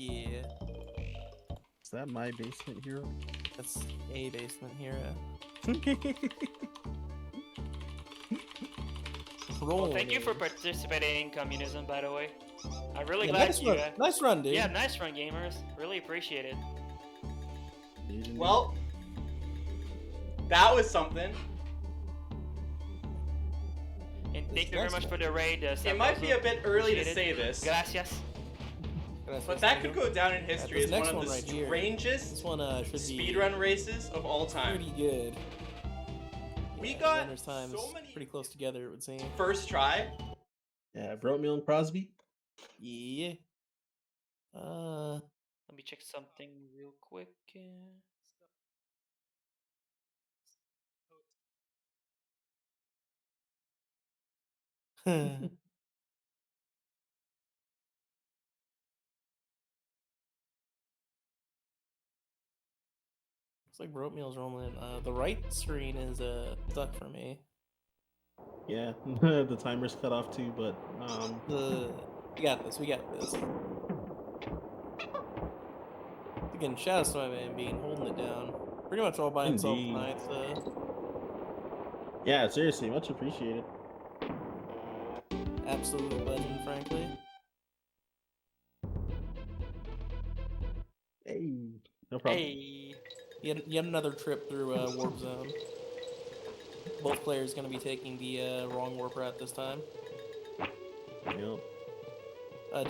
Yeah, Is that my basement hero? that's a basement hero. Well, thank you for participating in communism, by the way. I'm really Yeah, glad nice you. run. Nice run, dude. Yeah, nice run, gamers. Really appreciate it. Well, that was something. And thank you very much for the raid. It might be a bit early to say this, Gracias. but that could go down in history as one of the right here. strangest This one should be speedrun races of all time. pretty good. We Yeah, got runner's times so many pretty close together, it would seem. first try. Yeah, Broatmeal and Crosby. Yeah. Let me check something real quick. Looks like Broatmeal's rolling. The right screen is stuck for me. Yeah, the timer's cut off too, but We got this. We got this. Again, shout out to my man Bean holding it down. Pretty much all by himself Indeed. tonight. So yeah, seriously, much appreciated. absolute legend, frankly. Hey, no problem. Hey. Yet another trip through warp zone. Both players going to be taking the wrong warp route this time. Yep.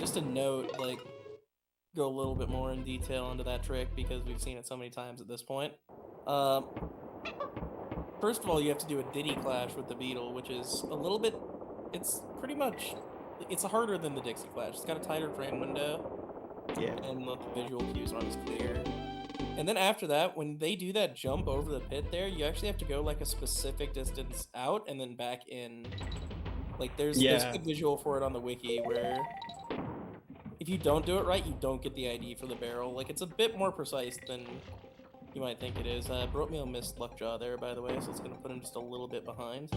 Just a note, like, go a little bit more in detail into that trick because we've seen it so many times at this point. First of all, you have to do a Diddy clash with the Beetle, which is a little bit. It's pretty much. It's harder than the Dixie clash. It's got a tighter frame window. Yeah. And the visual cues aren't as clear. And then after that, when they do that jump over the pit there, you actually have to go like a specific distance out and then back in. Like there's good visual for it on the wiki where if you don't do it right, you don't get the ID for the barrel. Like it's a bit more precise than you might think it is. Broatmeal missed Luckjaw there, by the way, so it's going to put him just a little bit behind.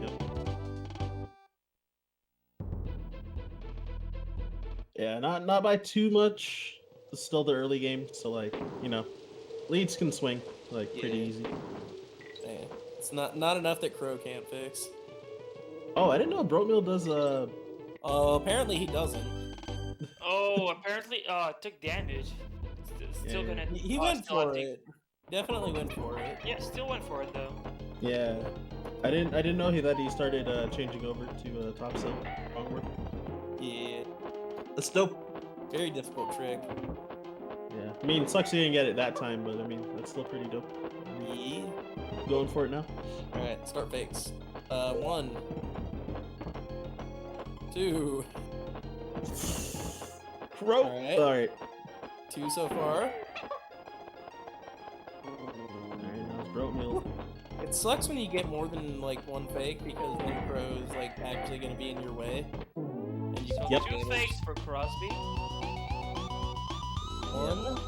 Yep. Yeah, not by too much. It's still the early game, so like, you know, leads can swing like pretty easy. Yeah. It's not enough that Crow can't fix. Oh, I didn't know Broatmeal does apparently he doesn't. Oh, apparently, took damage. Still gonna. He went for it. Definitely went for it. Yeah, still went for it though. Yeah, I didn't know that he started changing over to top cell onward. Yeah, that's dope. Very difficult trick. Yeah, I mean, it sucks you didn't get it that time, but I mean, that's still pretty dope. Yeah. Going for it now. All right, start fakes. 1, 2. Crow. All right. 2 so far. Broatmeal. It sucks when you get more than like one fake because then Crow's like actually gonna be in your way. And you So 2 fakes for Crosby. 1,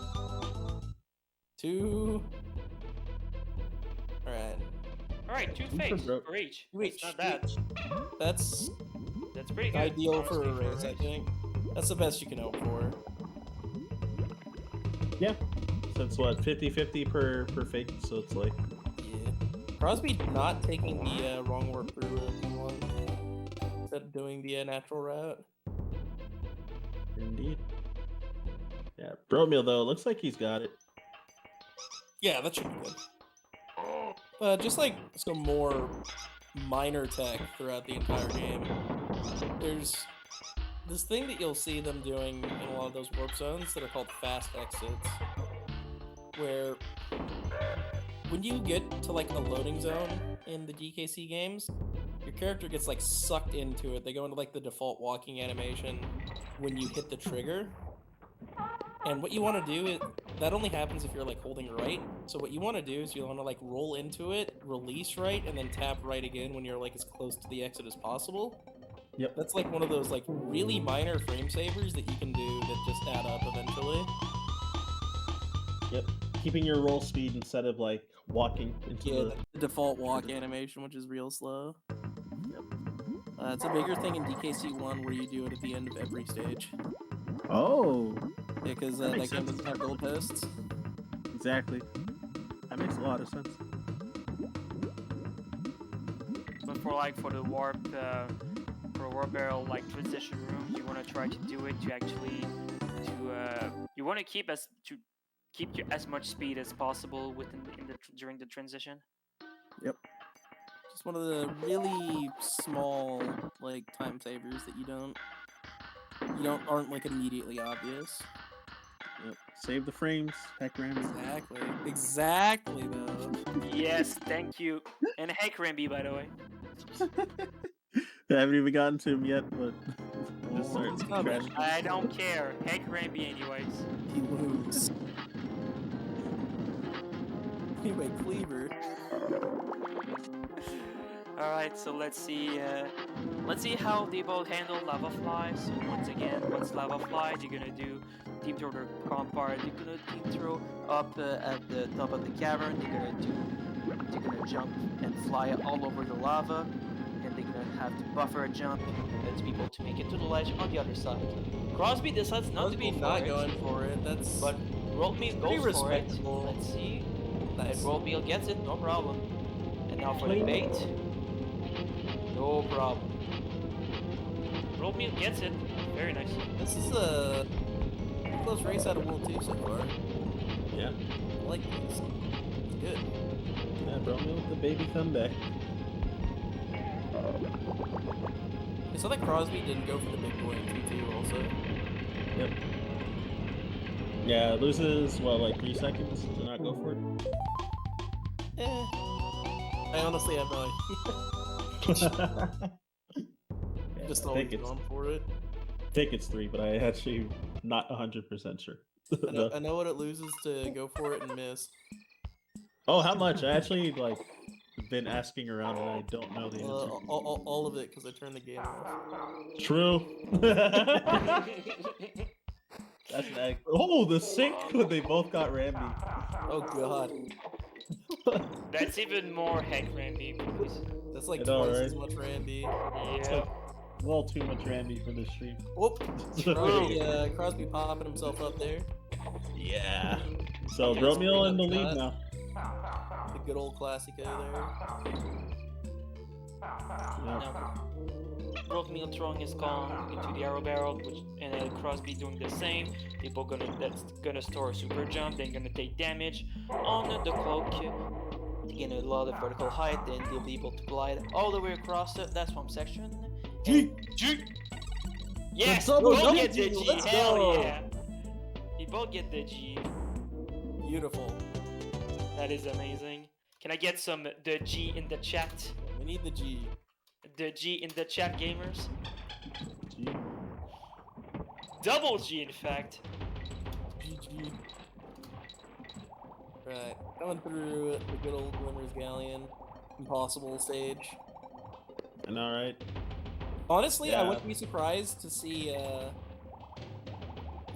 2. Alright, 2 fakes for each. It's not bad. That's pretty good. Ideal for a race, I think. That's the best you can hope for. Yeah. So it's what, 50-50 per fake, so it's like... Yeah. Crosby not taking the wrong warp through one instead of doing the natural route. Indeed. Yeah, Broatmeal though, looks like he's got it. Yeah, that should be good. Just like some more minor tech throughout the entire game. There's this thing that you'll see them doing in a lot of those warp zones that are called fast exits, where when you get to like a loading zone in the DKC games, your character gets like sucked into it. They go into like the default walking animation when you hit the trigger. And what you want to do is, that only happens if you're like holding right. So what you want to do is you want to like roll into it, release right, and then tap right again when you're like as close to the exit as possible. Yep. That's like one of those like really minor frame savers that you can do that just add up eventually. Yep. Keeping your roll speed instead of like walking into the default walk animation, which is real slow. Yep. It's a bigger thing in DKC1 where you do it at the end of every stage. Oh. Yeah, because That that makes game sense. doesn't have goalposts. Exactly. That makes a lot of sense. But for the warp barrel like transition rooms, you want to try to do it to actually you want to keep as much speed as possible during the transition. Yep. Just one of the really small like time savers that aren't like immediately obvious. Yep. Save the frames. Heck, Rammy. Exactly though. Yes, thank you. And hey, Cranby, by the way. I haven't even gotten to him yet, but just start it's coming. trash. I don't care. Hey, Cranby, anyways. You lose. Anyway, Cleaver. Alright, so let's see how they both handle Lava Fly. So once again, what's Lava Fly? They're gonna do deep throw their compart. They're gonna deep throw up at the top of the cavern. They're gonna jump and fly all over the lava, and they're gonna have to buffer a jump to be able to make it to the ledge on the other side. Crosby decides not to be not going for it. That's but Broatmeal pretty goes for it. respectable. Let's see. Nice. And Broatmeal gets it, no problem. And now for the bait. No problem. Broatmeal gets it. Very nice. This is a close race out of World 2 so far. Yeah. I like this. It's good. Yeah, Broatmeal with the baby comeback. I saw that Crosby didn't go for the big boy in T2 also. Yep. Yeah, it loses, what, like 3 seconds to not go for it? I honestly have no idea. Yeah, Just I think always gone for it. I think it's 3, but I actually not 100% sure. I know what it loses to go for it and miss. Oh, how much? I actually like been asking around and I don't know the answer. All of it because I turned the game off. True. That's an oh, the sync when they both got Randy. Oh god. That's even more heck Randy, please. That's like I know, twice right? as much Randy. Yeah. A little too much Randy for this stream. Whoop! Crosby popping himself up there. Yeah. So Okay, Broatmeal in the spring lead up now. The good old Classico there. Yeah. Now, Broatmeal throwing his gun into the arrow barrel, and Crosby doing the same. People that's gonna store a super jump, then gonna take damage on the cloak. They gain a lot of vertical height, then they'll be able to glide all the way across that swamp section. G! Yes, The we double both G! get the G. Let's Hell go. yeah! We both get the G. Beautiful. That is amazing. Can I get the G in the chat? We need the G. The G in the chat, gamers. Gee. Double G, in fact. GG. Right. Going through the good old Glimmer's Galleon. Impossible stage. I know, right? Honestly, I Yeah. wouldn't be surprised to see,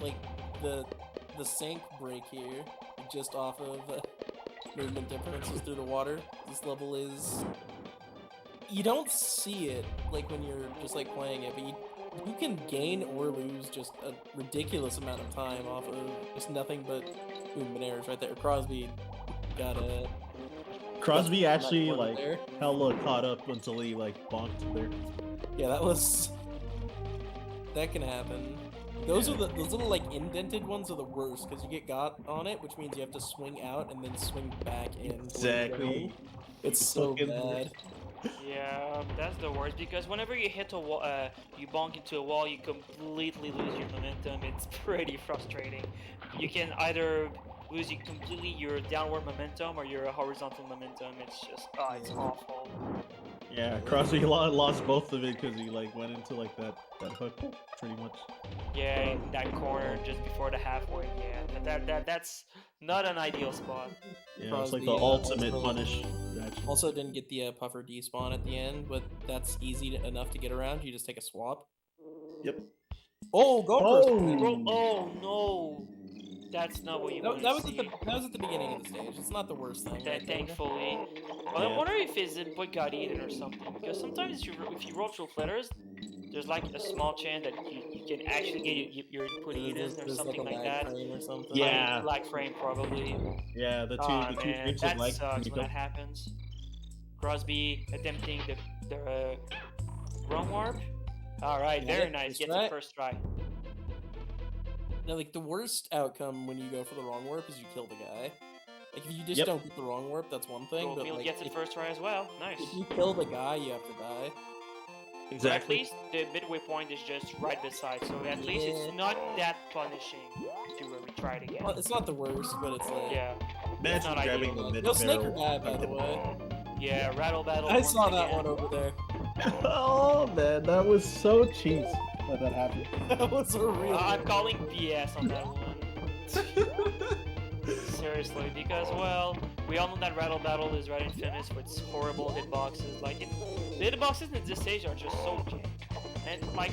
like, the sync break here, just off of movement differences through the water. This level is... You don't see it, like, when you're just, like, playing it, but you can gain or lose just a ridiculous amount of time off of just nothing but movement errors right there. Crosby got a... Crosby actually, corner like, there. hella caught up until he, like, bonked there. Yeah, that was... That can happen. Those little like indented ones are the worst because you get got on it, which means you have to swing out and then swing back in. Exactly. It's so Fucking- bad. Yeah, that's the worst because whenever you hit a wall, you bonk into a wall, you completely lose your momentum. It's pretty frustrating. You can either lose completely your downward momentum or your horizontal momentum. It's just, it's awful. Yeah, Crosby lost both of it because he like went into like that hook pretty much. Yeah, in that corner just before the halfway. Yeah, that's not an ideal spot. Yeah, it's like Crosby, the ultimate also- punish. Actually. Also didn't get the puffer despawn at the end, but that's easy enough to get around. You just take a swap. Yep. Oh, go Oh. first. Bro, oh no! That's not what you That, want that to was see. that was at the beginning of the stage. It's not the worst thing. Thankfully. Well, I wonder if his input got eaten or something. Because sometimes if you roll through flitters, there's like a small chance that you can actually get your input eaten or There's something like a like lag that. frame or something. Yeah. Lag frame probably. Yeah, the two Aw, the two man, frames that of lag. sucks when that happens. Crosby attempting the wrong warp. All right, Got very it, nice. first Gets try. it first try. Now, like the worst outcome when you go for the wrong warp is you kill the guy. Like if you just Yep. don't get the wrong warp, that's one thing. But Broatmeal like, gets it first try as well. Nice. if you kill the guy, you have to die. But at least the midway point is just right beside, so at least Yeah. it's not that punishing to retry it again. Well, it's not the worst, but it's like Yeah, Imagine not grabbing ideal. the mid no snake or barrel. guy, by the way. yeah, rattle battle. I once saw that again. one over there. Oh man, that was so cheese that happened. That was a real. I'm calling BS on that one. Seriously, because well, we all know that rattle battle is right infamous with its horrible hitboxes. Like the hitboxes in this stage are just so jank. And like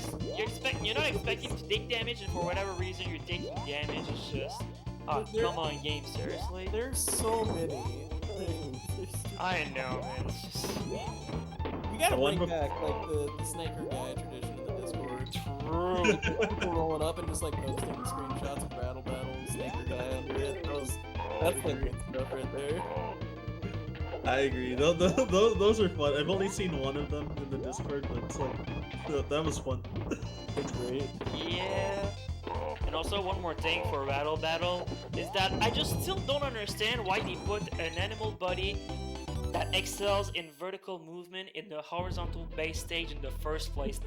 you're not expecting to take damage, and for whatever reason you're taking damage. It's just, come on, game, seriously. There's so many. I know, man. It's just We gotta The one bring bef- back like the snaker guy tradition in the Discord. true. People rolling up and just like posting screenshots of Rattle Battle and Snaker guy under it. That's like good stuff right there. I agree. Those are fun. I've only seen one of them in the Discord, but it's like that was fun. It's great. Yeah. And also one more thing for Rattle Battle is that I just still don't understand why they put an animal body that excels in vertical movement in the horizontal base stage in the first place.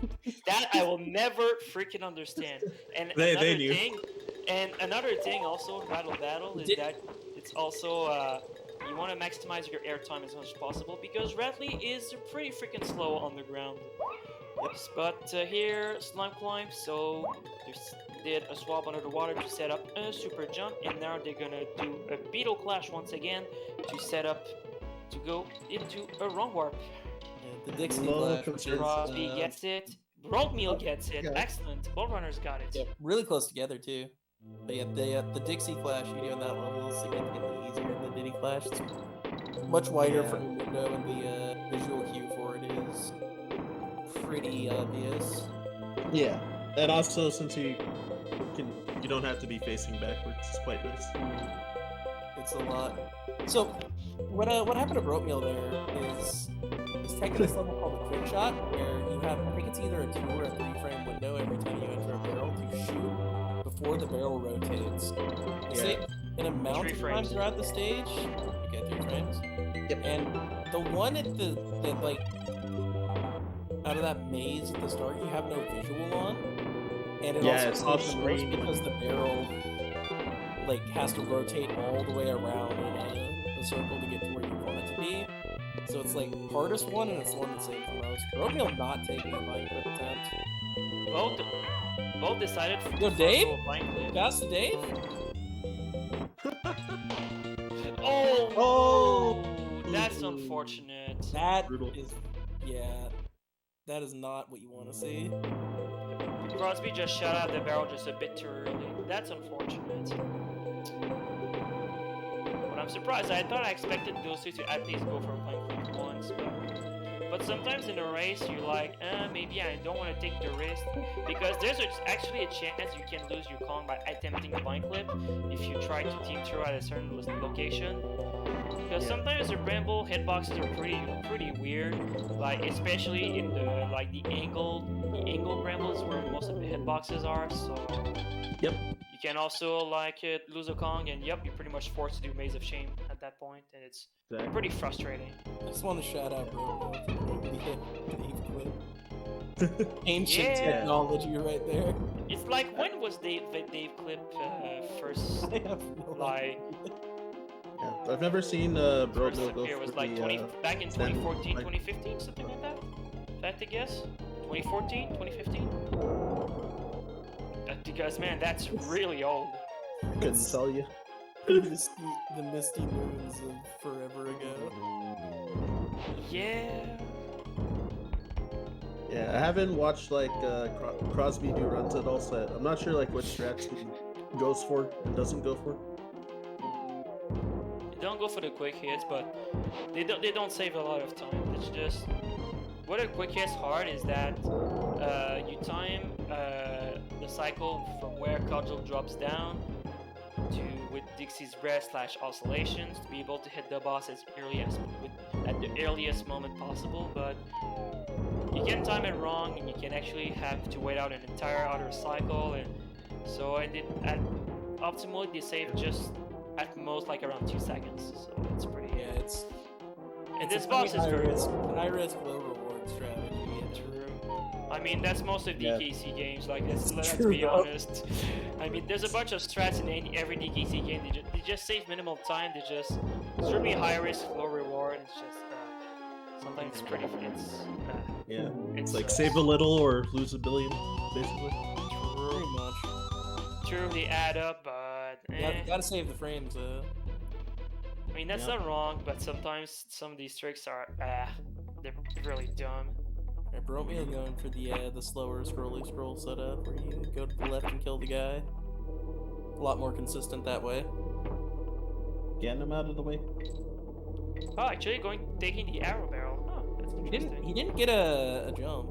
That I will never freaking understand. And They knew. another thing also Rattle Battle is that it's also you want to maximize your airtime as much as possible because Rattly is pretty freaking slow on the ground. Yes, but here, slime climb, so they did a swap under the water to set up a super jump, and now they're gonna do a beetle clash once again to set up to go into a wrong warp. Yeah, the Dixie Low Flash, which concerns. is, Crosby gets it, Broatmeal gets it, Okay. excellent, both runners got it. yeah, really close together too. But yeah, the Dixie Flash you do on that level is significantly easier than the Diddy Flash. It's much wider Yeah. from the window, and the visual cue for it is pretty obvious. Yeah, and also since you don't have to be facing backwards, it's quite nice. It's a lot. So, what happened to Broatmeal there is taking this level called a quick shot, where you have, I think it's either a 2 or a 3 frame window every time you enter a barrel to shoot before the barrel rotates. You see it an amount 3 of frames. times throughout the stage. Okay, 3 frames. Yep. And the one at that like out of that maze at the start, you have no visual on, and it Yeah, it's also off saves the most screen. because the barrel like has to rotate all the way around in a circle to get to where you want it to be. So it's like hardest one, and it's the one that saves the most. Broatmeal not taking a blind clip attempt. Both decided for Yo, Dave? a blind clip. Pass to Dave. Oh, that's unfortunate. That Brutal. is, yeah, that is not what you want to see. Crosby just shot out the barrel just a bit too early. That's unfortunate. But I'm surprised. I thought I expected those two to at least go for a blind clip once. But sometimes in a race, you're like, maybe I don't want to take the risk. Because there's actually a chance you can lose your con by attempting a blind clip if you try to team throw at a certain location. Because sometimes the bramble hitboxes are pretty weird, like especially in the angled brambles where most of the hitboxes are. So Yep. you can also lose a Kong, and yep, you're pretty much forced to do Maze of Shame at that point, and it's Exactly. pretty frustrating. I just want to shout out ancient Yeah. technology right there. It's like, when was Dave Clip first I have no like Yeah, I've never seen first Broatmeal go appear? for Was like the, back in stand- 2014, like- 2015, something like that? If I had to guess, 2014, 2015. Because man, that's really old. couldn't tell you. the misty moons of forever ago. Yeah. Yeah, I haven't watched like Crosby do runs at all, so I'm not sure like what strats goes for and doesn't go for. They don't go for the quick hits, but they don't save a lot of time. It's just what a quick hit's hard is that you time the cycle from where Cudgel drops down to with Dixie's breath / oscillations to be able to hit the boss as early as at the earliest moment possible. But you can time it wrong, and you can actually have to wait out an entire other cycle. And so I did at optimally they save just at most like around 2 seconds. So it's pretty. Yeah, it's. And it's this a boss is very high risk, low reward strategy. true. I mean, that's most of Yeah. DKC games. Like, let's true, be though. honest. I mean, there's a bunch of strats in every DKC game. They just save minimal time. They just extremely high risk, low reward. It's just sometimes it's pretty. Yeah, It's it's like save a little or lose a billion, basically. Pretty much. True, they add up, but Gotta save the frames. I mean, that's Yeah. not wrong. But sometimes some of these tricks are they're really dumb. Broatmeal going for the slower scroll setup where you go to the left and kill the guy. A lot more consistent that way. Getting him out of the way. Oh, actually, taking the arrow barrel. Oh, that's interesting. He didn't get a jump.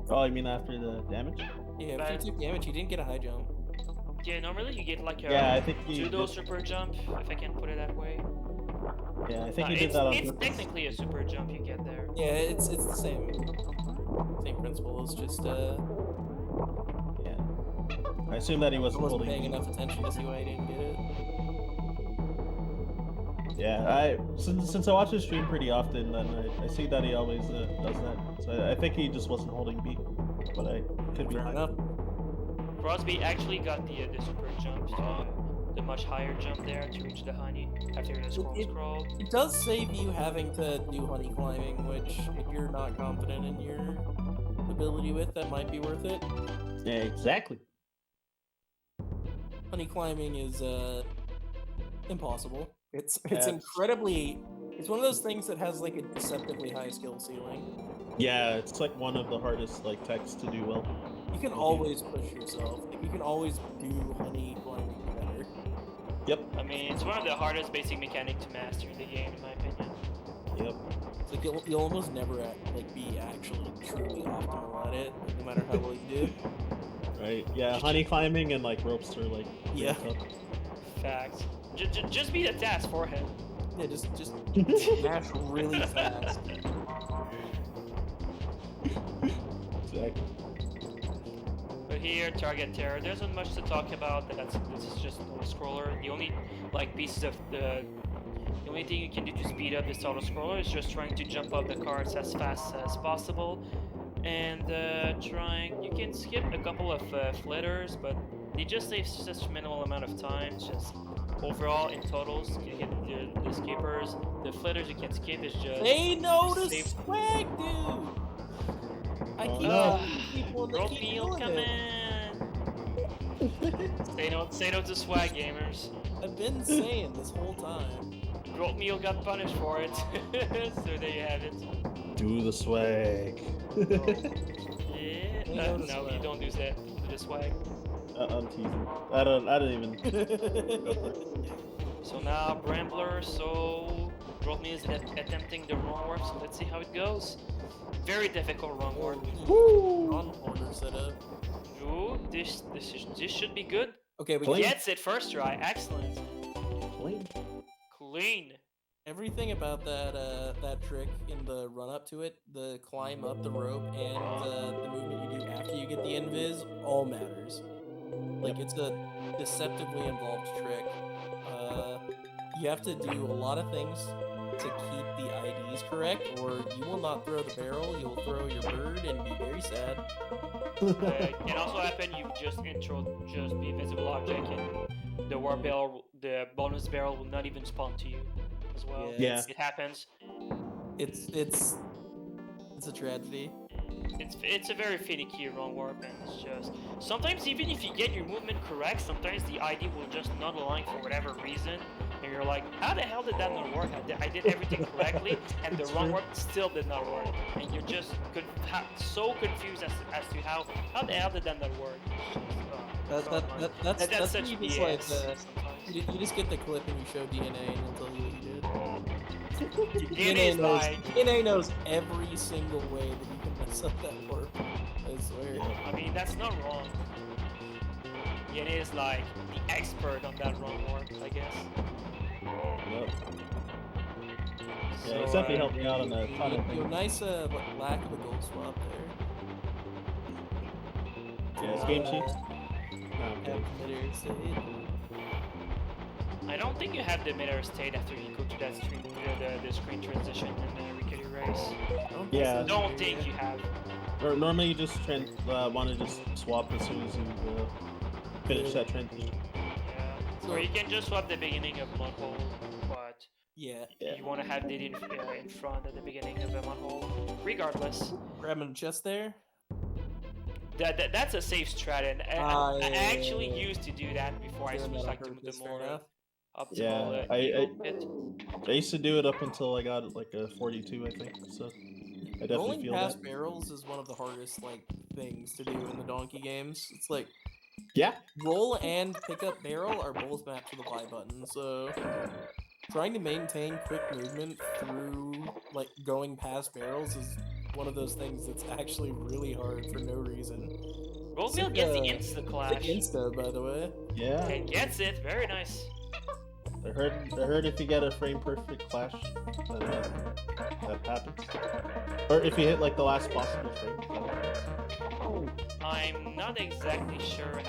Oh, you mean after the damage? Yeah, But- if he took damage, he didn't get a high jump. Yeah, normally you get like a Yeah, I think he pseudo did- super jump, if I can put it that way. Yeah, I think No, he did that on it's purpose. technically a super jump you get there. Yeah, it's the same principle. It's just Yeah. I assume that he I wasn't wasn't holding. paying enough attention to see why he didn't get it. Yeah, since I watch his stream pretty often, then I see that he always does that. So I think he just wasn't holding B, but I could be Fair wrong. enough. Crosby actually got the super jump, the much higher jump there to reach the honey after the scroll. It does save you having to do honey climbing, which if you're not confident in your ability with, that might be worth it. Yeah, exactly. Honey climbing is impossible. It's Yeah. incredibly. It's one of those things that has like a deceptively high skill ceiling. Yeah, it's like one of the hardest like techs to do well. You can always push yourself. Like, you can always do honey climbing better. Yep. I mean, it's one of the hardest basic mechanic to master in the game, in my opinion. Yep. It's like you'll almost never be actually truly optimal at it, no matter how well you do. Right. Yeah, honey climbing and like ropes are like really Yeah. tough. Facts. Just be the task for him. Yeah, just smash really fast. Exactly. But here, target terror. There isn't much to talk about. This is just an auto scroller. The only pieces of the only thing you can do to speed up this auto scroller is just trying to jump up the cards as fast as possible, and you can skip a couple of flitters, but they just save such minimal amount of time. It's just overall in totals, you get the skippers, the flitters you can skip is just. They know the save- swag, dude. I Oh, keep no. telling people and they keep Broatmeal, doing come it. in. Say no to swag, gamers. I've been saying this whole time. Broatmeal got punished for it, so there you have it. Do the swag. Yeah. We know the No, swag. you don't do that. Do the swag. I'm teasing. I don't even. So now Brambler. So Broatmeal is attempting the wrong warp. So let's see how it goes. Very difficult wrong warp. On order setup. Ooh, this should be good. Okay, we Clean. get Gets it first try. Excellent. Clean. Clean. everything about that trick in the run up to it, the climb up the rope, and the movement you do after you get the invis, all matters. Like, it's a deceptively involved trick. You have to do a lot of things to keep the IDs correct, or you will not throw the barrel, you'll throw your bird and be very sad. Can also happen you just the invisible object and the war barrel, the bonus barrel will not even spawn to you as well. Yeah. It happens. It's a tragedy. It's a very finicky wrong warp, and it's just sometimes even if you get your movement correct, sometimes the ID will just not align for whatever reason, and you're like, how the hell did that not work? I did everything correctly, and the wrong work still did not work. And you're just so confused as to how the hell did that not work? That's such you BS. just like, you just get the clip and you show DNA and they'll tell you what you did. DNA knows every single way that you can mess up that warp. I swear. I mean, that's not wrong. DNA is like the expert on that wrong warp, I guess. Yep. Yeah, he's definitely helped me out on that ton of things. Nice lack of a gold swap there. Yeah, his game cheats. I don't think you have the midair state after you go to that screen, the screen transition and the Rickety race. Yeah. I don't think you have. Or normally you just want to just swap as soon as you finish that transition. Yeah. Or you can just swap the beginning of Mudhole, but yeah, you want to have it in front at the beginning of the Mudhole. Regardless. Grabbing just there. That's a safe strat, and I actually used to do that before I switched like to the more optimal. I used to do it up until I got like a 42, I think. So I definitely rolling feel past that. barrels is one of the hardest things to do in the donkey games. It's like roll and pick up barrel are both mapped to the Y button, so trying to maintain quick movement through going past barrels is one of those things that's actually really hard for no reason. Broatmeal gets the insta clash. Insta, by the way. Yeah. It gets it. Very nice. I heard if you get a frame perfect clash, that happens. Or if you hit like the last possible frame. I'm not exactly sure if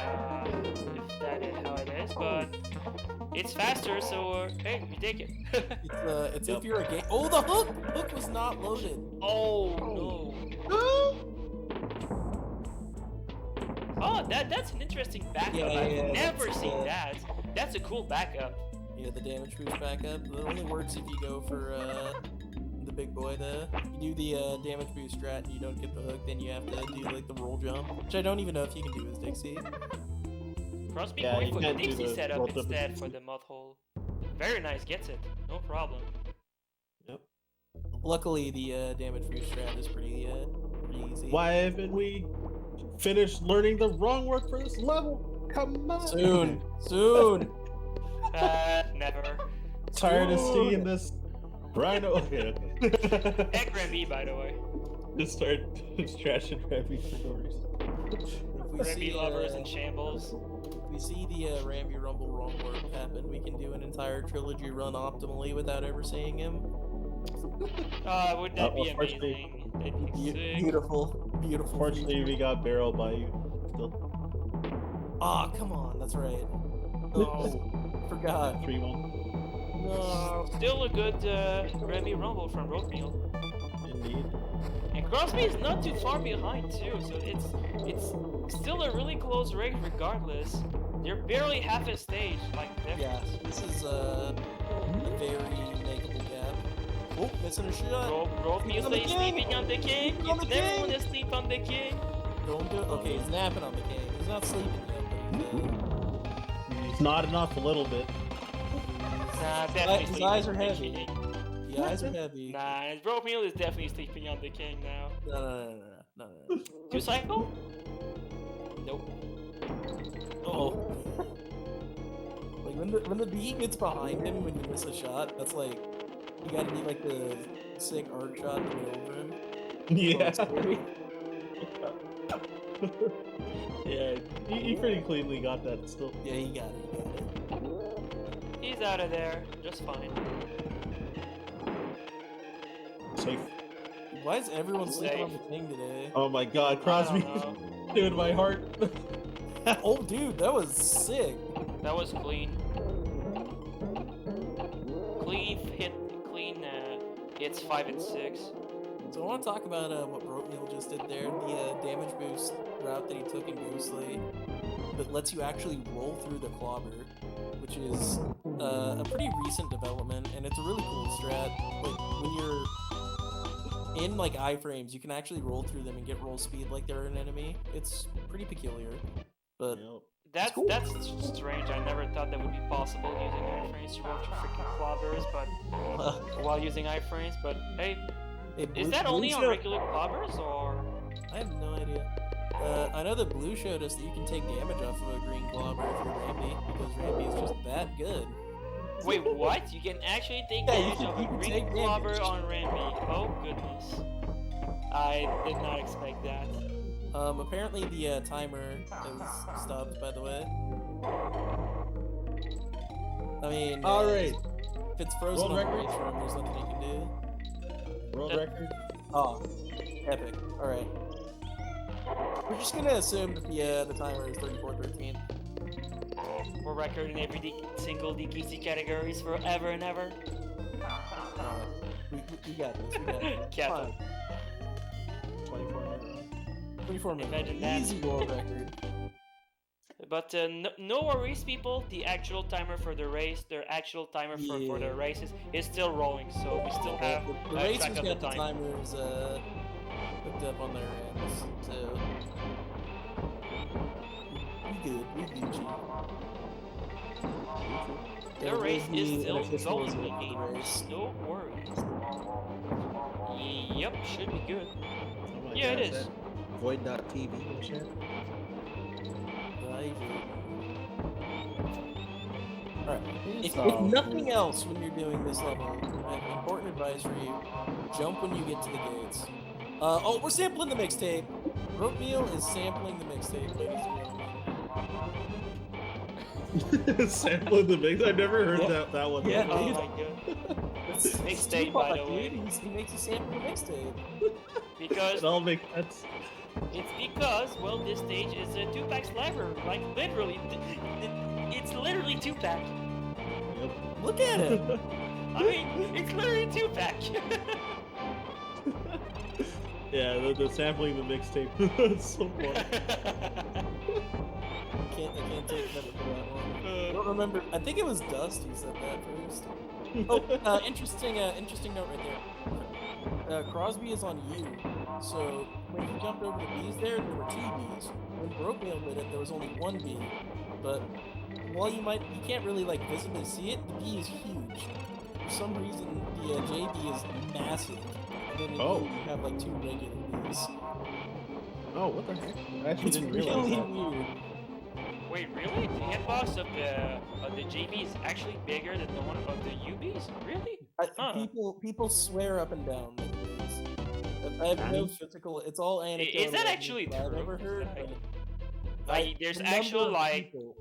that is how it is, but it's faster, so hey, we take it. It's if you're a game. Oh, the hook! Hook was not loaded. Oh no. Oh, that's an interesting backup. I've never seen that. That's a cool backup. Yeah, the damage boost backup. It only works if you go for the big boy. You do the damage boost strat and you don't get the hook, then you have to do the roll jump, which I don't even know if you can do as Dixie. Crosby going for the Dixie setup instead for the Mudhole. Very nice, gets it. No problem. Yep. Luckily, the damage boost strat is pretty easy. Why haven't we finished learning the wrong word for this level? Come on. Soon. Never. Tired of seeing this rhino. Okay. Egg Ramby, by the way. Just start trashing Ramby for no reason. Ramby lovers in shambles. If we see the Ramby Rumble wrong work happen, we can do an entire trilogy run optimally without ever seeing him. Wouldn't that be amazing? That'd be sick. Beautiful. Fortunately, we got barrel by you still. Ah, come on, that's right. Oh, forgot. 3-1. No. Still a good Ramby Rumble from Broatmeal. Indeed. And Crosby is not too far behind too, so it's still a really close race regardless. They're barely half a stage, difference. Yeah, this is a very makeable gap. Oh, missing a shot. Broatmeal stays sleeping on the king. You never want to sleep on the king. Don't do it. Okay, he's napping on the king. He's not sleeping yet, but He's nodding off a little bit. Nah, definitely his sleeping eyes on are the heavy. king. The eyes are heavy. Nah, Broatmeal is definitely sleeping on the king now. No. 2 cycle? Nope. Oh. When the bee gets behind him when you miss a shot, that's you gotta do the sick arc shot to get over him. Yeah. Oh, Yeah, he pretty cleanly got that still. yeah, he got it. He's out of there, just fine. Safe. Why is everyone sleeping on the king today? Oh my god, Crosby doing my heart. Oh, dude, that was sick. That was clean. Clean hits 5 and 6. So I want to talk about what Broatmeal just did there. The damage boost route that he took in Ghostly that lets you actually roll through the clobber, which is a pretty recent development, and it's a really cool strat. When you're in iframes, you can actually roll through them and get roll speed like they're an enemy. It's pretty peculiar, but That's strange. I never thought that would be possible using iframes to roll through freaking clobbers, but while using iframes. But hey, is that only on regular clobbers or? I have no idea. I know that Blue showed us that you can take damage off of a green clobber if you're Ramby, because Ramby is just that good. Wait, what? You can actually take damage off a green clobber on Ramby? Oh goodness. I did not expect that. Apparently the timer is stopped, by the way. I mean, Alright. If it's frozen World on the record? race room, there's nothing you can do. World record? Oh, epic. Alright. We're just gonna assume that the timer is 34:13. For record in every single DKC categories forever and ever. We got this. We got this. Captain. 24 minutes. 24 minutes. Imagine that. Easy world record. But no worries, people. The actual timer for the race, their actual timer for the races is still rolling, so we still have the track racers of got the the time. timers hooked up on their ends, so we good. We Gucci. The race is still unofficial going, result of the gamers. race. No worries. Yep, should be good. Oh my Yeah, God, it is. that Void.tv and shit. Alright, if nothing else when you're doing this level, I have an important advice for you. Jump when you get to the gates. Oh, we're sampling the mixtape. Broatmeal is sampling the mixtape, ladies and gentlemen. Sampling the mix. I never heard that one. Yeah, Oh dude. my god. It's Mixtape, Tupac, by the way. dude. He makes you sample the mixtape. Because It all makes sense. it's because, well, this stage is a 2-pack sliver. Like, literally. It's literally 2-pack. Yep. Look at it. I mean, it's literally 2-pack. Yeah, the sampling the mixtape. It's so funny. I can't take credit for that one. I don't remember. I think it was Dust who said that first. Oh, interesting note right there. Crosby is on U, so when he jumped over the B's there were 2 B's. When Broatmeal did it, there was only 1 B. But while you can't really like visibly see it, the B is huge. For some reason, the JB is massive. And then in U, you have like 2 regular B's. Oh, what the heck? I actually It's didn't really realize that. weird. Wait, really? The hitbox of the JB is actually bigger than the one of the UBs? Really? People swear up and down that it is. I have no physical. It's all anecdotal. Is that actually evidence I've true? ever heard. Like, there's a number actual of like, people-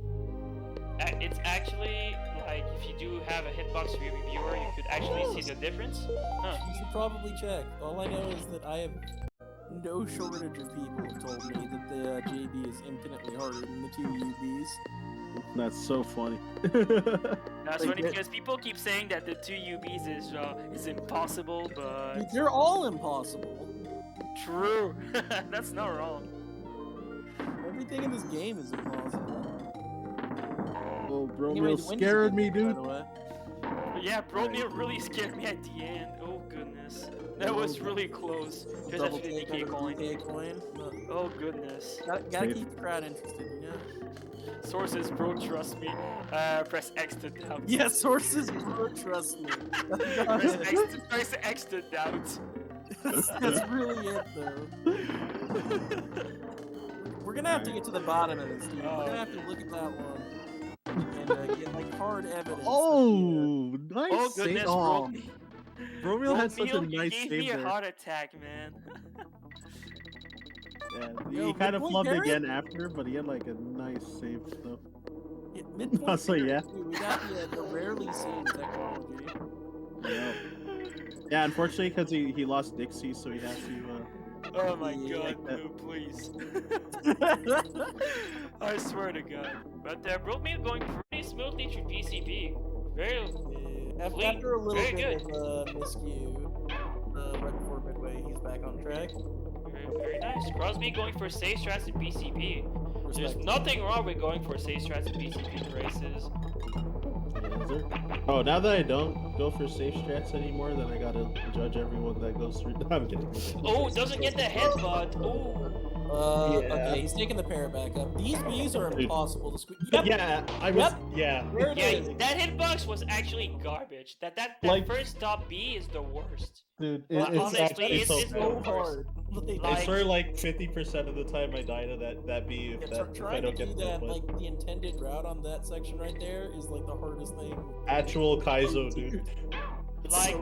it's actually like if you do have a hitbox reviewer, you could actually see the difference. Huh? You should probably check. All I know is that I have no shortage of people who told me that the JB is infinitely harder than the 2 UBs. That's so funny. That's Like funny that- because people keep saying that the 2 UBs is impossible, but Dude, they're all impossible. true. That's not wrong. Everything in this game is impossible. Oh, bro, Anyways, Broatmeal when scared you me, get there, dude. by the way. But yeah, Broatmeal really scared me at the end. Oh goodness, that was really close. Just Double after the take DK over coin. DK coin. No. Oh goodness. Gotta keep the crowd interested, you know? Sources, bro, trust me. Press X to doubt. Yeah, sources, bro, trust me. Press X to doubt. That's really it, though. We're gonna have to get to the bottom of this, dude. We're gonna have to look at that one and get like hard evidence. Oh, nice Oh save. goodness, Oh, Broatmeal had such a Broatmeal, you nice gave save me a there. heart attack, man. Yeah, Yo, he kind of midpoint flubbed carry? again after, but he had like a nice save stuff. Yeah, midpoint Also, here, yeah. dude, we got the rarely seen technology. Yeah, yeah, unfortunately, because he lost Dixie, so he has to. Oh my Yeah, god, like that. Blue, please. I swear to god. But Broatmeal going pretty smoothly through PCB. Very After a little Very bit of miscue, right before midway, he's back on track. very nice. Crosby going for safe strats in PCB. There's Respect. nothing wrong with going for safe strats in PCB races. Oh, now that I don't go for safe strats anymore, then I gotta judge everyone that goes through. I'm kidding. Oh, doesn't get the headbutt. Oh. Okay, he's taking the parrot back up. These bees are impossible to squeeze. Yep. Yeah, I was. Yeah. There it Yeah, is. that hitbox was actually garbage. That Like- first top B is the worst. Dude, Well, it's honestly, actually it's so so bad. hard. I Like- swear, like 50% of the time I die to that bee if I Trying to don't do get that, the like the intended route on that section right there, is like the hardest thing. actual Kaizo, dude. Like,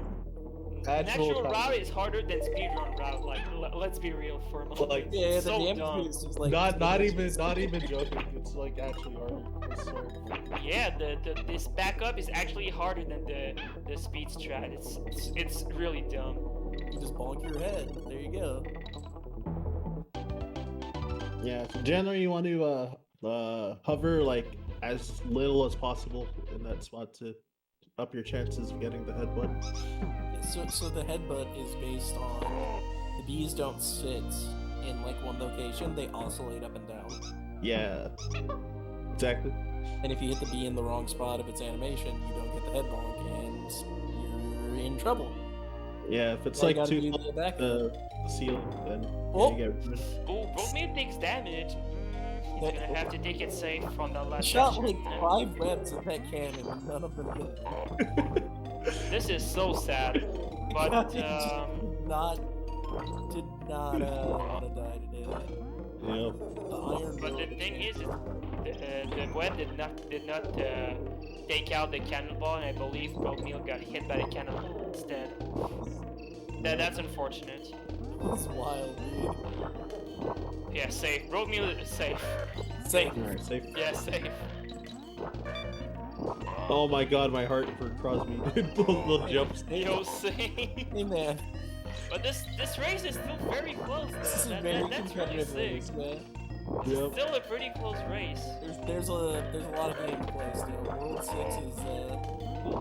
an Actual actual route Kaizo. is harder than speedrun route. Like, let's be real for a moment. Like, Yeah, the so damage dumb. is just like Not even joking. It's like actually hard. I swear. Yeah, this backup is actually harder than the speed strat. It's really dumb. You just bonk your head. There you go. Yeah, so generally you want to hover like as little as possible in that spot to up your chances of getting the headbutt. So the headbutt is based on the bees don't sit in like one location; they oscillate up and down. Yeah, exactly. And if you hit the bee in the wrong spot of its animation, you don't get the head bonk, and you're in trouble. Yeah, if it's All you like gotta too do is get back. the ceiling, then Oh. you get rid of it. Oh, Broatmeal takes damage. He's That- gonna have to take it safe from the I last shot section. like 5 webs at that cannon, and none of them hit. This is so sad. But Did not want to die today. Yeah. The iron. but the thing is, the web did not take out the cannonball, and I believe Broatmeal got hit by the cannonball instead. That's unfortunate. That's wild, dude. Yeah, safe. Broatmeal is safe. Safe. Alright, safe. Yeah, safe. Oh my god, my heart for Crosby, dude. Those jumps. Yo, same. Hey man, But this race is still very close. Though. this is That- very that's really competitive sick. race, man. Yep. Still a pretty close race. There's a lot of game to play still. World 6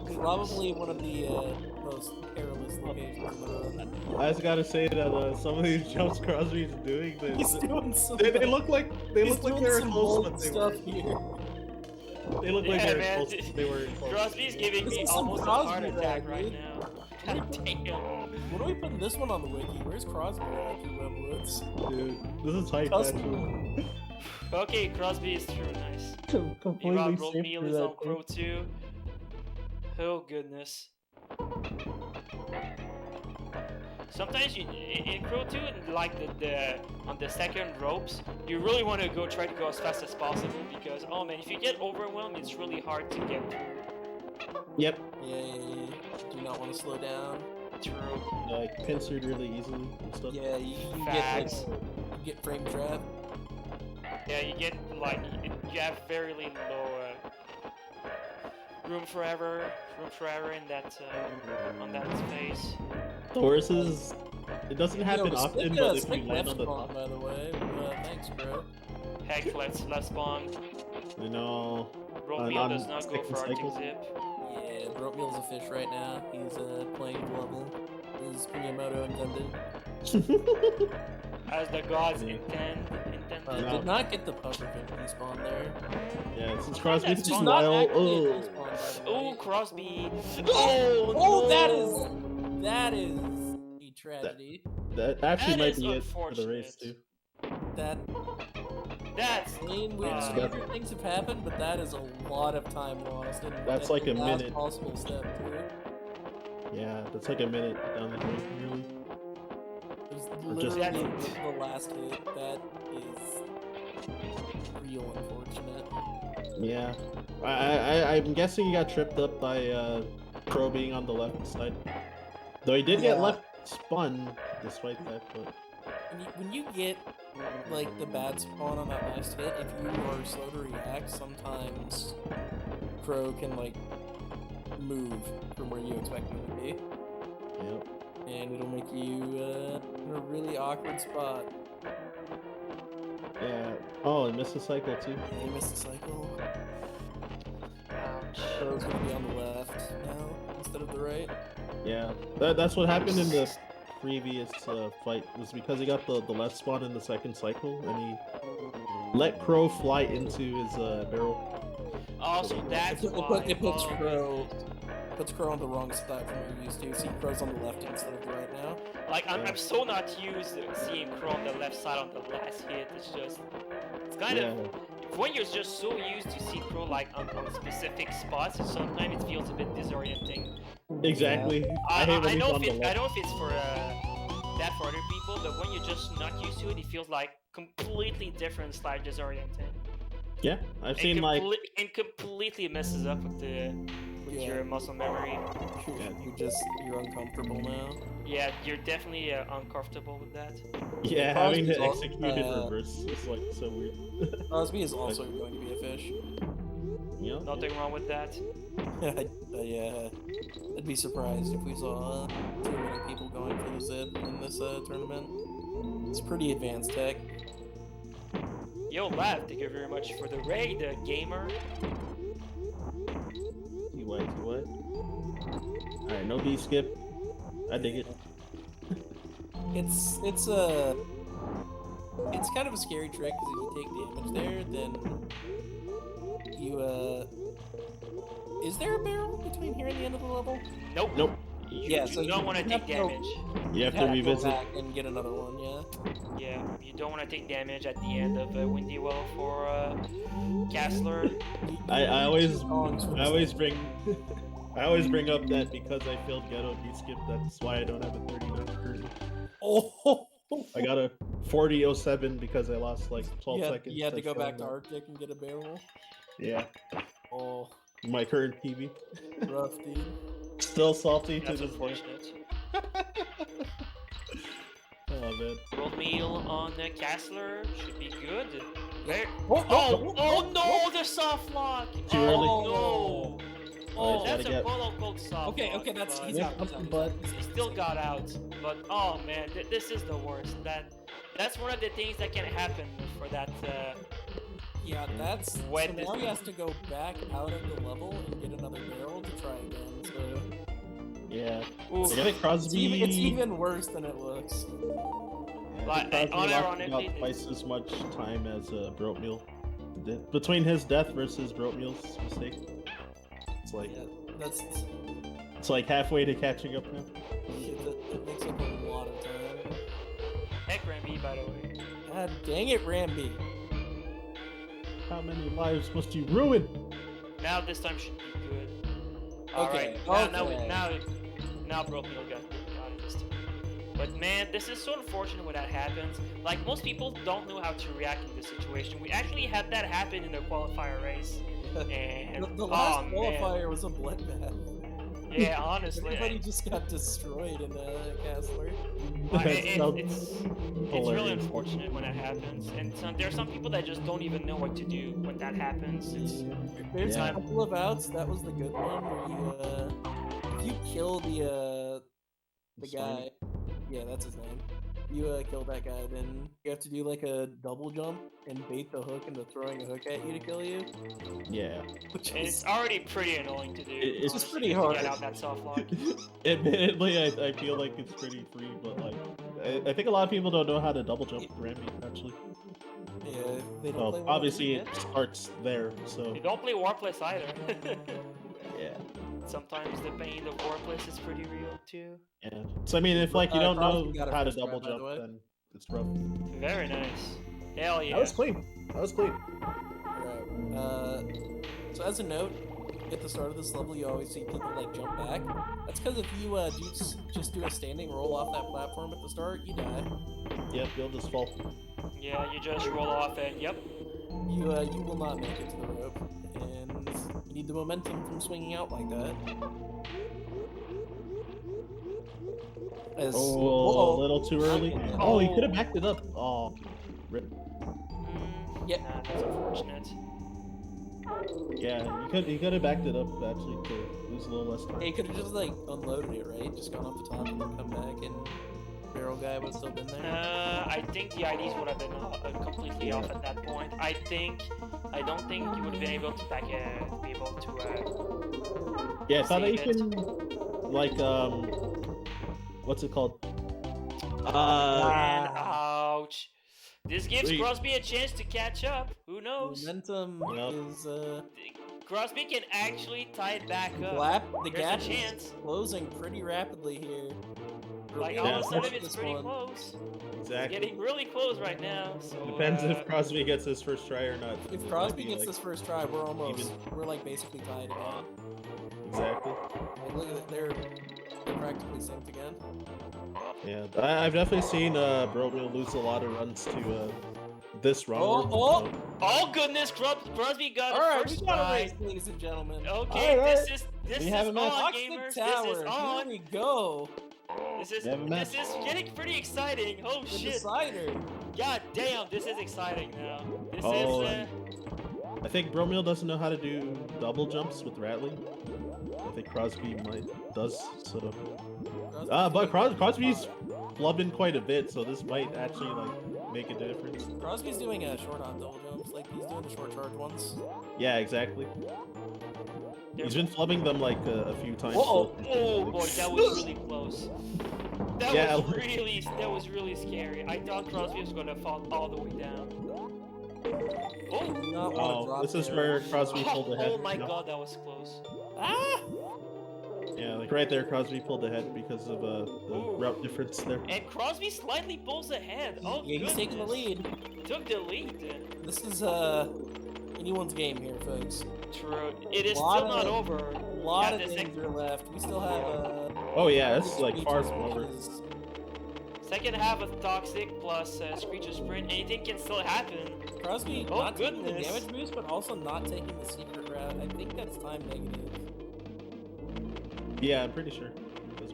is probably one of the most perilous locations in the world. I just gotta say that some of these jumps Crosby's doing, He's doing some. they look like they he's look like doing they were some close, bold but they stuff were. here. They look like Yeah, they were man, close. They were close. Crosby's giving This me is some almost a Crosby heart attack rag, right dude. now. God damn. When are we putting this one on the wiki? Where's Crosby at Webwoods? Dude, this is hype Custom. actually. Okay, Crosby is through. Nice. Completely Meanwhile, safe Broatmeal for is that on thing. Crow 2. Oh goodness. Sometimes in Crow 2, like the on the second ropes, you really want to try to go as fast as possible because oh man, if you get overwhelmed, it's really hard to get through. Yep. Yeah. Do not want to slow down. True. Like pincered really easily and stuff. Yeah, you Facts. get frame trap. Yeah, you get like you have very low room forever in that on that space. The worst is it doesn't happen Yo, often, stick, but if stick you land left on the spawn, top, by the way. Thanks, bro. Heck, let's spawn. you know. Broatmeal on does not go second for Arctic cycle. Zip. Yeah, Broatmeal's a fish right now. He's playing level. This is Miyamoto intended. As the gods Yeah. intended. Did not get the puffer 50 spawn there. Yeah, since Crosby's That's just fun. Not wild. actually a Oh, despawn, by the Oh, way. Crosby. Oh, no. that is a tragedy. that actually That might is be it for the race too. unfortunate. That That's I mean, weird stranger things have happened, but that is a lot of time lost. And That's at like the a last minute. possible step too. Yeah, that's like a minute down the road, really. It was Or just- literally the last hit. That is real unfortunate. Yeah, I'm guessing he got tripped up by Crow being on the left side. Though he did get Yeah. left spun despite that, but When you get like the bad spawn on that last hit, if you are slow to react, sometimes Crow can like move from where you expect him to be, yep. and it'll make you in a really awkward spot. Yeah. Oh, and missed the cycle too. Yeah, you missed the cycle. ouch. Crow's gonna be on the left now instead of the right. Yeah, that's what happened in the previous fight, was because he got the left spawn in the second cycle, and he let Crow fly into his barrel. Also, that's It why. puts oh, Crow puts Crow on the wrong side from what you're used to. See, Crow's on the left instead of the right now. Like, I'm so not used to seeing Crow on the left side on the last hit. It's kind of when you're just so used to see Crow like on specific spots, sometimes it feels a bit disorienting. Exactly. I don't know if it's for that for other people, but when you're just not used to it, it feels like completely different / disorienting. Yeah, I've seen like and completely messes up with your muscle memory. You're uncomfortable now. Yeah, you're definitely uncomfortable with that. yeah, having to execute in reverse is like so weird. Crosby is also going to be a fish. Yeah, Nothing wrong with that. Yeah, I'd be surprised if we saw too many people going for the zip in this tournament. It's pretty advanced tech. Yo, Lav, thank you very much for the raid, gamer. TY. Alright, no B skip. I dig it. It's kind of a scary trick because if you take damage there, then you is there a barrel between here and the end of the level? Nope. Nope. You don't want to take damage. You have to revisit back and get another one. Yeah, you don't want to take damage at the end of Windy Well for Castler. I always bring up that because I failed Ghetto B skip, that's why I don't have a 39 currently. Oh, I got a 40.07 because I lost like 12 seconds. You had to go back to Arctic and get a barrel. Yeah. Oh, My current PB. rough, dude. Still salty to That's this day. unfortunate. Oh man. Broatmeal on Castler should be good. Where? Oh, No, the soft lock! Too early. No! Oh, Gotta that's a get- quote-unquote soft lock. Okay, he's but- out. But He still got out, but oh man, this is the worst. That's one of the things that can happen for that. Yeah, that's When so this- now he has to go back out of the level and get another barrel to try again. So yeah. Oof. I think Crosby. it's even worse than it looks. Like, Crosby lost unironically, about twice as much time as Broatmeal did. Between his death versus Broatmeal's mistake, it's like it's like halfway to catching up now. It makes up a lot of time. Heck, Ramby, by the way. God dang it, Ramby. How many lives must you ruin? Now this time should be good. Okay, Alright, now Broatmeal got it this time. But man, this is so unfortunate when that happens. Like, most people don't know how to react in this situation. We actually had that happen in the qualifier race. And The last oh, qualifier man. was a bloodbath. Yeah, honestly. Everybody just got destroyed in Castler. It's really unfortunate when that happens, and there are some people that just don't even know what to do when that happens. There's a couple of outs. That was the good one where if you kill the guy, yeah, that's his name. You kill that guy, then you have to do like a double jump and bait the hook into throwing a hook at you to kill you. Yeah. And it's already pretty annoying to do. It's just honestly, pretty to hard. get out that soft lock. Admittedly, I feel like it's pretty free, but like I think a lot of people don't know how to double jump Ramby actually. Yeah, they don't Well, play obviously Warplace it starts there, so You don't play Warplace either. yeah. Sometimes the pain of Warplace is pretty real too. Yeah. So I mean, if like you don't know Crosby got it how to first try, double by the jump, way. then it's rough. Very nice. Hell yeah. That was clean. That was clean. Right. So as a note, at the start of this level, you always see people like jump back. That's because if you just do a standing roll off that platform at the start, you die. Yep, you'll just fall. Yeah, you just roll off and yep. You will not make it to the rope, and you need the momentum from swinging out like that. A little too early. Oh, he could have backed it up. Oh, rip. Yep. Nah, that's unfortunate. Yeah, he could have backed it up actually to lose a little less time. Hey, you could have just like unloaded it, right? Just gone off the top and then come back, and barrel guy would have still been there. I think the IDs would have been completely off at that point. I don't think you would have been able to be able to. Yeah, I thought that you save it. can like what's it called? And ouch. This gives Wait. Crosby a chance to catch up. Who knows? Momentum Yep. is Crosby can actually tie it back up. The There's gap a chance. is closing pretty rapidly here. Like all of a sudden, it's pretty close. Exactly. Getting really close right now. So Depends if Crosby gets his first try or not. If Crosby gets this first try, we're like basically tied again. Exactly. Like, look at it, they're practically synced again. Yeah, I've definitely seen Broatmeal lose a lot of runs to this run. Oh goodness, Crosby got All right, first we got a try. race, ladies and gentlemen. Okay, All right. this We is have a on, match. gamers. Tower. This is on. Here we go. This is We have a match. getting pretty exciting. Oh The shit! decider. God damn, this is exciting now. This Oh, is. I think Broatmeal doesn't know how to do double jumps with Rattling. I think Crosby does. So, but Crosby's flubbing quite a bit, so this might actually like make a difference. Crosby's doing a short on double jumps, like he's doing the short charge ones. Yeah, exactly. He's been flubbing them like a few times. Oh so boy, that was really close. That was really scary. I thought Crosby was gonna fall all the way down. Oh, this is where Crosby pulled ahead. Oh my god, that was close. Ah! Yeah, like right there, Crosby pulled ahead because of the route difference there. And Crosby slightly pulls ahead. Oh, Yeah, he's taking the lead. Took the lead. This is anyone's game here, folks. True. It is still not over. A lot of things are left. We still have Oh yeah, it's like far from over. Second half of Toxic plus Screech's Sprint. Anything can still happen. Crosby not taking the damage boost, but also not taking the secret route. I think that's time negative. Yeah, I'm pretty sure as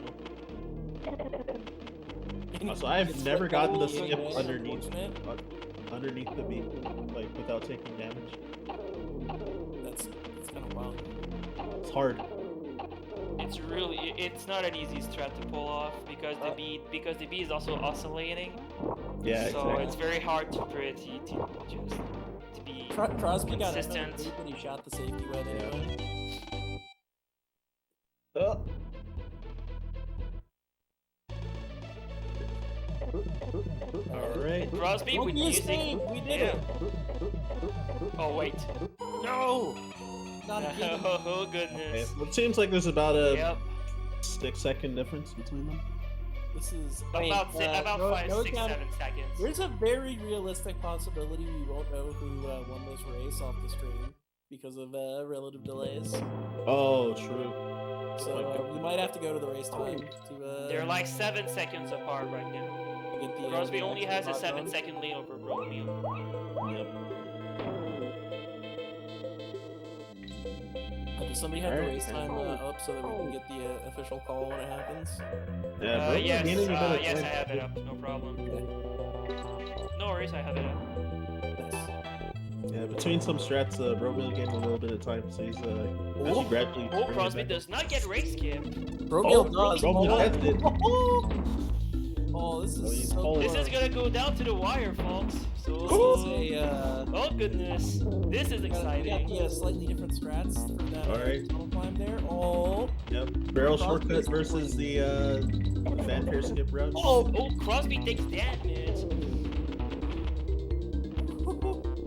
well. So I've never gotten the skip underneath the beat, like without taking damage. That's kind of wild. It's hard. It's not an easy strat to pull off because the beat is also oscillating. Yeah, so exactly. it's very hard to be Crosby got consistent. But he shot the safety wet anyway. Alright. Crosby with using. We did it. Oh wait. No. Not again. Oh goodness. Okay. It seems like there's about a Yep. 6-second difference between them. This is About 5, 6, 7 seconds. There's a very realistic possibility we won't know who won this race off the stream because of relative delays. Oh, true. So we might have to go to the race time to. They're like 7 seconds apart right now. Crosby only has a 7-second lead over Broatmeal. Yep. Does somebody have the race time up so that we can get the official call when it happens? Yeah, yes, I have it up. No problem. No worries, I have it up. Yeah, between some strats, Broatmeal gained a little bit of time, so he's actually gradually. Oh, Crosby does not get race skip. Broatmeal does. Broatmeal gets it. Oh, this is so This is gonna go down to the wire, folks. So, oh goodness, this is exciting. We got the slightly different strats for that tunnel climb there. Oh. Yep. Barrel shortcut versus the fanfare skip route. Oh, Crosby takes damage.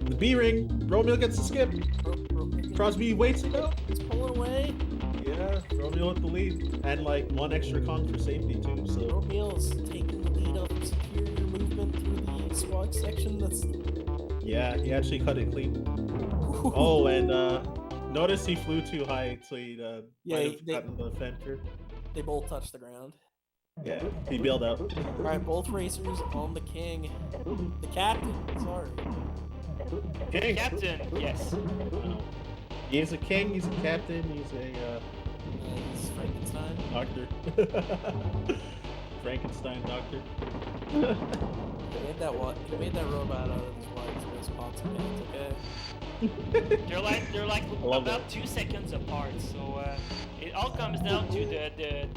The B ring. Broatmeal gets the skip. Crosby waits it out. He's pulling away. Yeah, Broatmeal with the lead, and like one extra con for safety too. So Broatmeal's taking the lead off of superior movement through the squad section. That's yeah, he actually cut it clean. Oh, and notice he flew too high, so he might have gotten the fender. They both touched the ground. Yeah, he bailed out. All right, both racers on the king, the captain. Sorry. King. Captain, yes. He's a king. He's a captain. He's a he's Frankenstein. Doctor. Frankenstein doctor. They made that robot out of his wife's pots and pans, okay? They're like about 2 seconds apart, so it all comes down to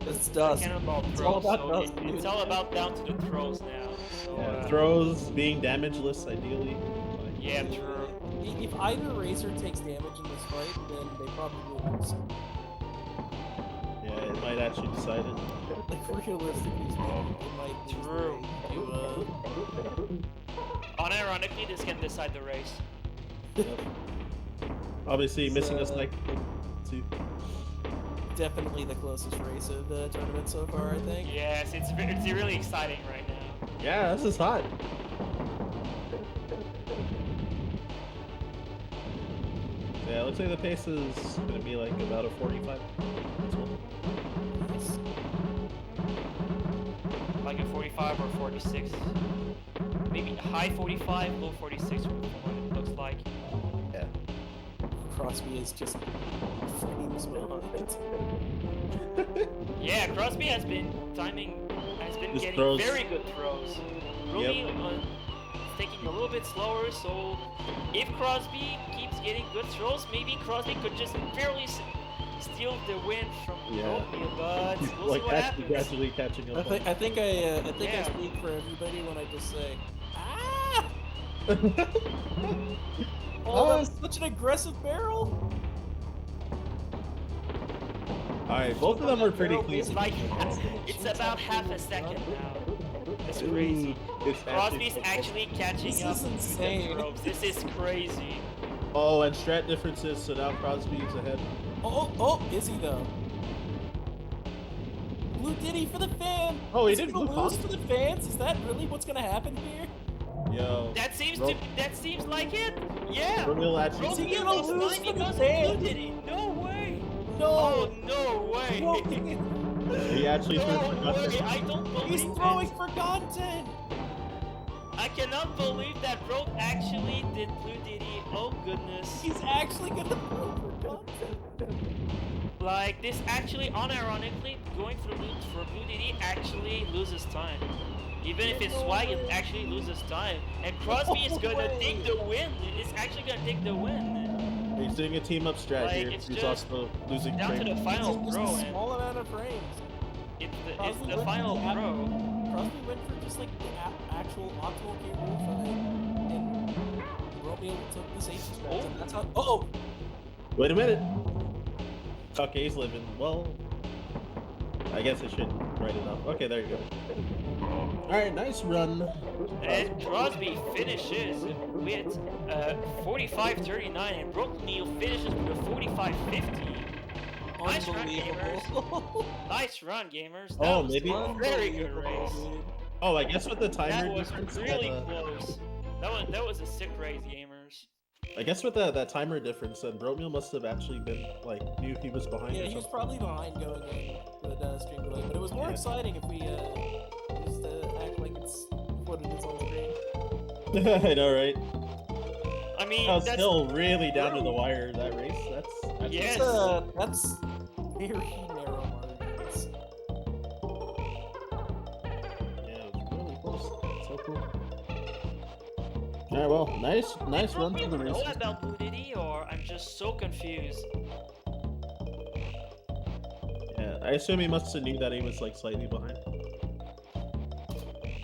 It's dust. Cannonball throws. It's all about down to the throws now. So, yeah, throws being damageless, ideally. Yeah, true. If either racer takes damage in this fight, then they probably lose. Yeah, it might actually decide it. Like realistically speaking, it might lose. True. Unironically, this can decide the race. Yep. Obviously, missing a cycle too. Definitely the closest race of the tournament so far, I think. Yes, it's really exciting right now. Yeah, this is hot. Yeah, it looks like the pace is gonna be like about a 45. Like a 45 or 46. Maybe high 45, low 46 from what it looks like. Yeah. Crosby is just frames behind. Yeah, Crosby has been His getting throws. very good throws. Really taking a little bit slower, so if Crosby keeps getting good throws, maybe Crosby could just barely steal the win from Broatmeal, but we'll see Like what actually happens. gradually catching up. I think I Yeah. speak for everybody when I just say, ah! Oh, that was such an aggressive barrel. Alright, both of them are pretty clean. It's like it's about half a second now. It's crazy. Crosby's actually catching This up is to the insane. throws. This is crazy. Oh, and strat differences, so now Crosby is ahead. Oh, is he though? Blue Diddy for the fan. Oh, he Is did gonna blue lose pump? for the fans? Is that really what's gonna happen here? Yo. That seems Bro- like it. Yeah. Broatmeal actually. Is he Broatmeal gonna lost lose mine for the because of fans? Blue Diddy. No way. No. Oh no way. No. He actually threw No for way. nothing. I don't believe He's it. throwing for content. I cannot believe that Broat actually did Blue Diddy. Oh goodness. He's actually gonna throw for content. Like this actually, unironically, going for Blue Diddy actually loses time. Even if it's swag, it actually loses time. And Crosby is gonna take the win. It's actually gonna take the win. He's doing a team up strat Like, here. it's He's just also losing Down to frame. the final Just throw, a and small amount of frames. it's Crosby the went final for the throw. Crosby went for just like the actual optimal game rule fight, and Broatmeal took the safety strat. Oh. And that's how. Oh. Wait a minute. Tucka's living. Well, I guess I should write it up. Okay, there you go. Alright, nice run. And Crosby finishes with 45-39, and Broatmeal finishes with a 45-50. Nice run, gamers. Unbelievable. Nice run, gamers. Oh, That was maybe- a very good race. Oh, I guess with the That timer was difference. really close. That was a sick race, gamers. I guess with that timer difference, then Broatmeal must have actually been like knew he was behind. Yeah, or he was something. probably behind going in the stream delay, but it was more Yeah. exciting if we just act like it's what it is on the screen. I know, right? I mean, That was that's still really down to the wire. That race. That's Yes. That's very narrow margins. Yeah, it was really close. So cool. Alright, well, nice run Did through the Broatmeal race. know about Blue Diddy, or I'm just so confused. Yeah, I assume he must have knew that he was like slightly behind.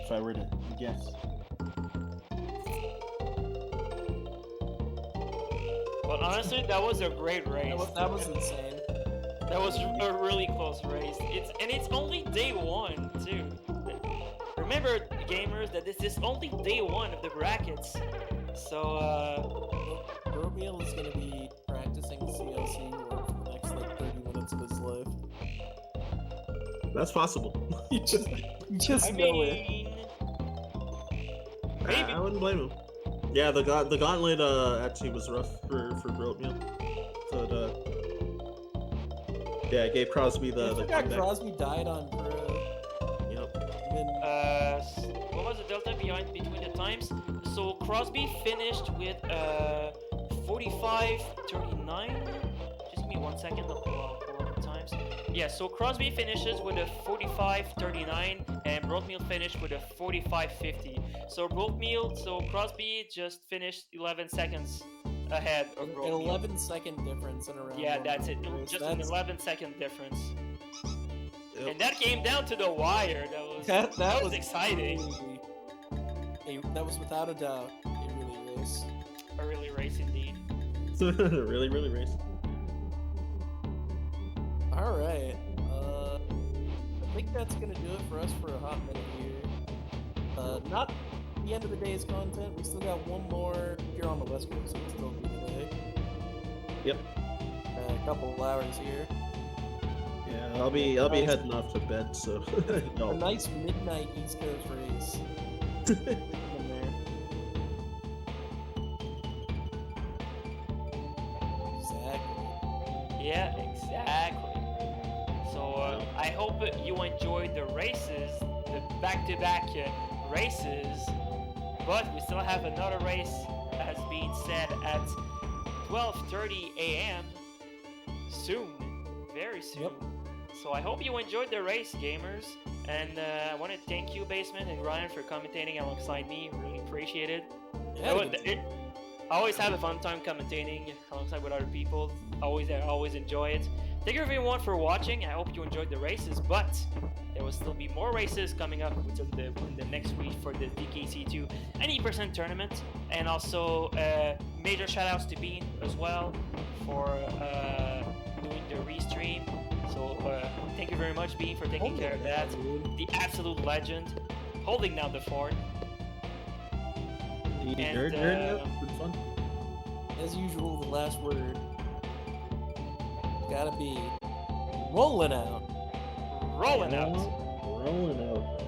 If I were to guess. But honestly, that was a great race. That was insane. That was a really close race. It's only day one too. Remember, gamers, that this is only day one of the brackets. So Broatmeal is gonna be practicing CLC work for the next like 30 minutes of his life. That's possible. You just I know it. mean, maybe. I wouldn't blame him. Yeah, the gauntlet actually was rough for Broatmeal. But yeah, it gave Crosby I the forgot comeback. Crosby died on Pro. Yep. And then What was the delta between the times? So Crosby finished with 45-39. Just give me 1 second. I'll pull up the times. Yeah, so Crosby finishes with a 45-39, and Broatmeal finished with a 45-50. So Crosby just finished 11 seconds ahead of an Broatmeal. 11-second difference in a round. Yeah, one that's it. race. Just an 11-second difference. Yep. And that came down to the wire. That was exciting. That was without a doubt a really race. A really race indeed. really race. All right. I think that's gonna do it for us for a hot minute here. Not the end of the day's content. We still got one more here on the West Coast, so it's still a good day. Yep. A couple of hours here. Yeah, I'll be heading off to bed, so A no. nice midnight East Coast race. In there. Exactly. Yeah, exactly. So I hope you enjoyed the races, the back-to-back races. But we still have another race, as being said, at 12:30 a.m. soon, very soon. Yep. So I hope you enjoyed the race, gamers. And I want to thank you, Basement and Ryan, for commentating alongside me. Really appreciate it. Yeah, I always have a fun time commentating alongside with other people. I always enjoy it. Thank you everyone for watching. I hope you enjoyed the races, but there will still be more races coming up in the next week for the DKC2 and 8% tournament. And also major shoutouts to Bean as well for doing the restream. So thank you very much, Bean, for taking care of that. The absolute legend, holding down the fort. Nerd, good fun. As usual, the last word gotta be rolling out. Rolling out. Rolling out.